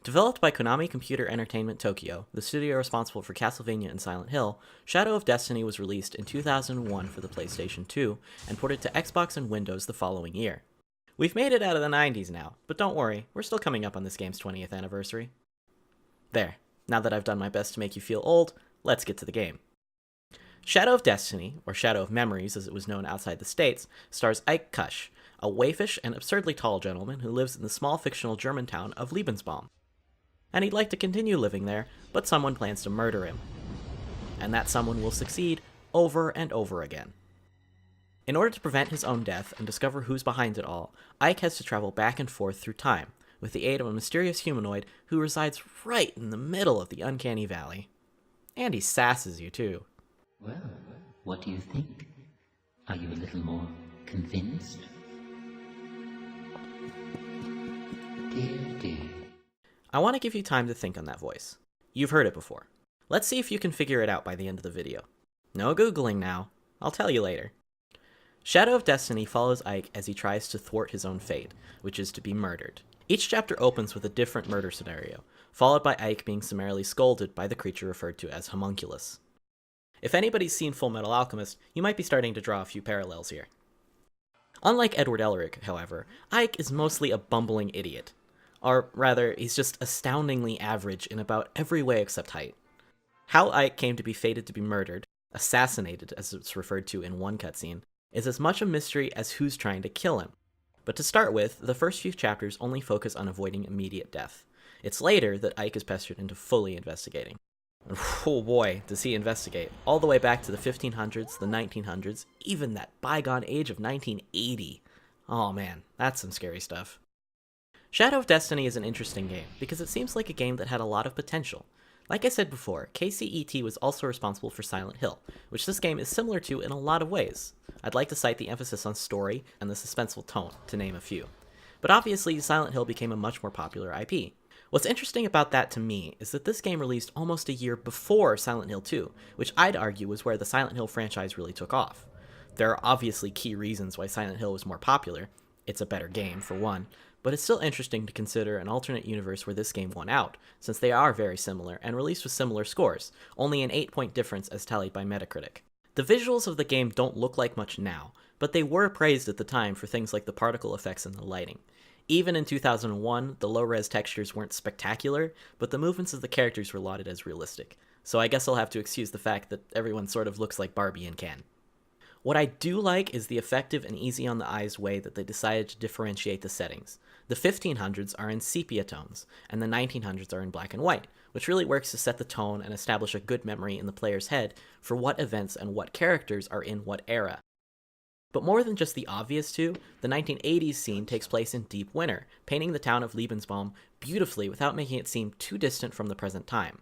Developed by Konami Computer Entertainment Tokyo, the studio responsible for Castlevania and Silent Hill, Shadow of Destiny was released in 2001 for the PlayStation 2 and ported to Xbox and Windows the following year. We've made it out of the 90s now, but don't worry, we're still coming up on this game's 20th anniversary. There, now that I've done my best to make you feel old, let's get to the game. Shadow of Destiny, or Shadow of Memories as it was known outside the States, stars Ike Kusch, a waifish and absurdly tall gentleman who lives in the small fictional German town of Lebensbaum. And he'd like to continue living there, but someone plans to murder him. And that someone will succeed over and over again. In order to prevent his own death and discover who's behind it all, Ike has to travel back and forth through time, with the aid of a mysterious humanoid who resides right in the middle of the Uncanny Valley. And he sasses you too. Well, what do you think? Are you a little more convinced? Dear. I want to give you time to think on that voice. You've heard it before. Let's see if you can figure it out by the end of the video. No Googling now. I'll tell you later. Shadow of Destiny follows Ike as he tries to thwart his own fate, which is to be murdered. Each chapter opens with a different murder scenario, followed by Ike being summarily scolded by the creature referred to as Homunculus. If anybody's seen Full Metal Alchemist, you might be starting to draw a few parallels here. Unlike Edward Elric, however, Ike is mostly a bumbling idiot. Or rather, he's just astoundingly average in about every way except height. How Ike came to be fated to be murdered, assassinated as it's referred to in one cutscene, is as much a mystery as who's trying to kill him. But to start with, the first few chapters only focus on avoiding immediate death. It's later that Ike is pestered into fully investigating. And oh boy, does he investigate, all the way back to the 1500s, the 1900s, even that bygone age of 1980. Oh man, that's some scary stuff. Shadow of Destiny is an interesting game, because it seems like a game that had a lot of potential. Like I said before, KCET was also responsible for Silent Hill, which this game is similar to in a lot of ways. I'd like to cite the emphasis on story and the suspenseful tone, to name a few. But obviously, Silent Hill became a much more popular IP. What's interesting about that to me is that this game released almost a year before Silent Hill 2, which I'd argue was where the Silent Hill franchise really took off. There are obviously key reasons why Silent Hill was more popular. It's a better game, for one, but it's still interesting to consider an alternate universe where this game won out, since they are very similar and released with similar scores, only an 8-point difference as tallied by Metacritic. The visuals of the game don't look like much now, but they were praised at the time for things like the particle effects and the lighting. Even in 2001, the low-res textures weren't spectacular, but the movements of the characters were lauded as realistic, so I guess I'll have to excuse the fact that everyone sort of looks like Barbie and Ken. What I do like is the effective and easy-on-the-eyes way that they decided to differentiate the settings. The 1500s are in sepia tones, and the 1900s are in black and white, which really works to set the tone and establish a good memory in the player's head for what events and what characters are in what era. But more than just the obvious two, the 1980s scene takes place in deep winter, painting the town of Lebensbaum beautifully without making it seem too distant from the present time.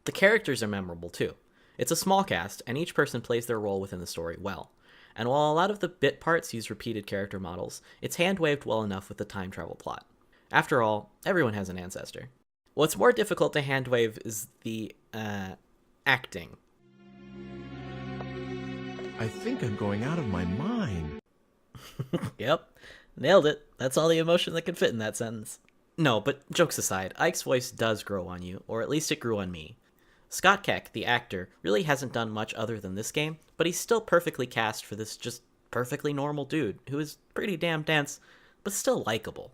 The characters are memorable too. It's a small cast, and each person plays their role within the story well. And while a lot of the bit parts use repeated character models, it's hand-waved well enough with the time travel plot. After all, everyone has an ancestor. What's more difficult to hand-wave is the, acting. I think I'm going out of my mind. Yep, nailed it. That's all the emotion that can fit in that sentence. No, but jokes aside, Ike's voice does grow on you, or at least it grew on me. Scott Keck, the actor, really hasn't done much other than this game, but he's still perfectly cast for this just perfectly normal dude, who is pretty damn dense, but still likable.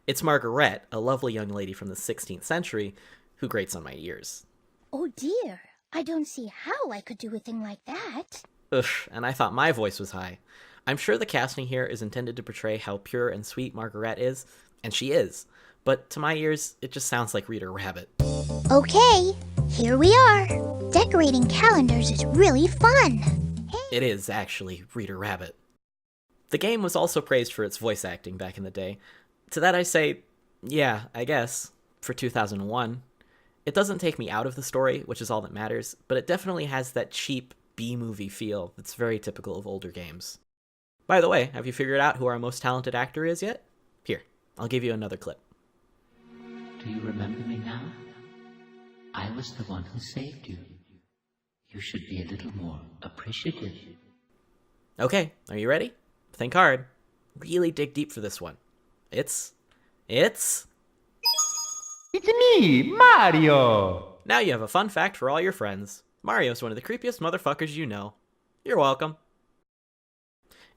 It's Margaret, a lovely young lady from the 16th century, who grates on my ears. Oh dear, I don't see how I could do a thing like that. Ugh, and I thought my voice was high. I'm sure the casting here is intended to portray how pure and sweet Margaret is, and she is, but to my ears, it just sounds like Reader Rabbit. Okay, here we are. Decorating calendars is really fun. It is, actually, Reader Rabbit. The game was also praised for its voice acting back in the day. To that I say, yeah, I guess, for 2001. It doesn't take me out of the story, which is all that matters, but it definitely has that cheap B-movie feel that's very typical of older games. By the way, have you figured out who our most talented actor is yet? Here, I'll give you another clip. Do you remember me now? I was the one who saved you. You should be a little more appreciative. Okay, are you ready? Think hard. Really dig deep for this one. It's... It's me, Mario! Now you have a fun fact for all your friends. Mario's one of the creepiest motherfuckers you know. You're welcome.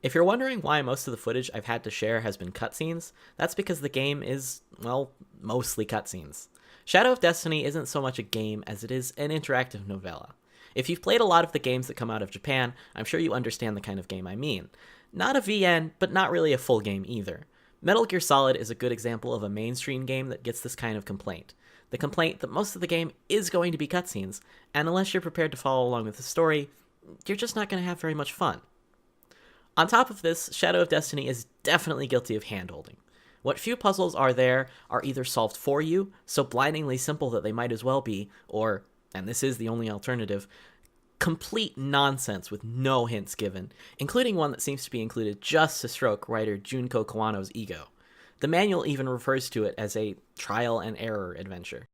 If you're wondering why most of the footage I've had to share has been cutscenes, that's because the game is, well, mostly cutscenes. Shadow of Destiny isn't so much a game as it is an interactive novella. If you've played a lot of the games that come out of Japan, I'm sure you understand the kind of game I mean. Not a VN, but not really a full game either. Metal Gear Solid is a good example of a mainstream game that gets this kind of complaint. The complaint that most of the game is going to be cutscenes, and unless you're prepared to follow along with the story, you're just not going to have very much fun. On top of this, Shadow of Destiny is definitely guilty of handholding. What few puzzles are there are either solved for you, so blindingly simple that they might as well be, or, and this is the only alternative, complete nonsense with no hints given, including one that seems to be included just to stroke writer Junko Kawano's ego. The manual even refers to it as a trial and error adventure.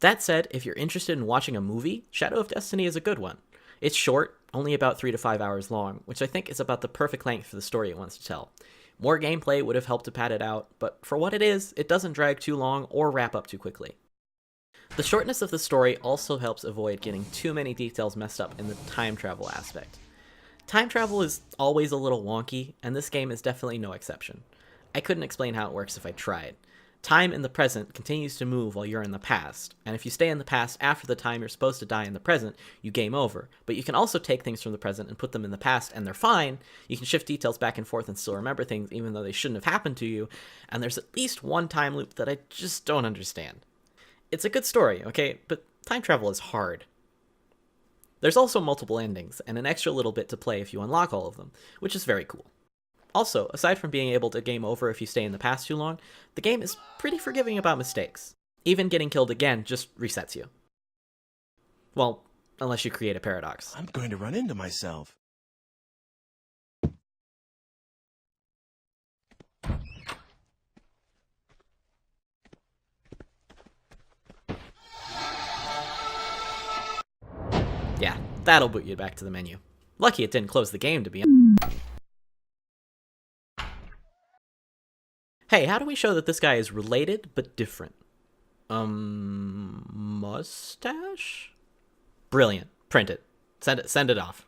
That said, if you're interested in watching a movie, Shadow of Destiny is a good one. It's short, only about 3 to 5 hours long, which I think is about the perfect length for the story it wants to tell. More gameplay would have helped to pad it out, but for what it is, it doesn't drag too long or wrap up too quickly. The shortness of the story also helps avoid getting too many details messed up in the time travel aspect. Time travel is always a little wonky, and this game is definitely no exception. I couldn't explain how it works if I tried. Time in the present continues to move while you're in the past, and if you stay in the past after the time you're supposed to die in the present, you game over. But you can also take things from the present and put them in the past, and they're fine. You can shift details back and forth and still remember things even though they shouldn't have happened to you, and there's at least one time loop that I just don't understand. It's a good story, okay, but time travel is hard. There's also multiple endings, and an extra little bit to play if you unlock all of them, which is very cool. Also, aside from being able to game over if you stay in the past too long, the game is pretty forgiving about mistakes. Even getting killed again just resets you. Well, unless you create a paradox. I'm going to run into myself. Yeah, that'll boot you back to the menu. Lucky it didn't close the game, to be honest. Hey, how do we show that this guy is related but different? Mustache? Brilliant. Print it. Send it off.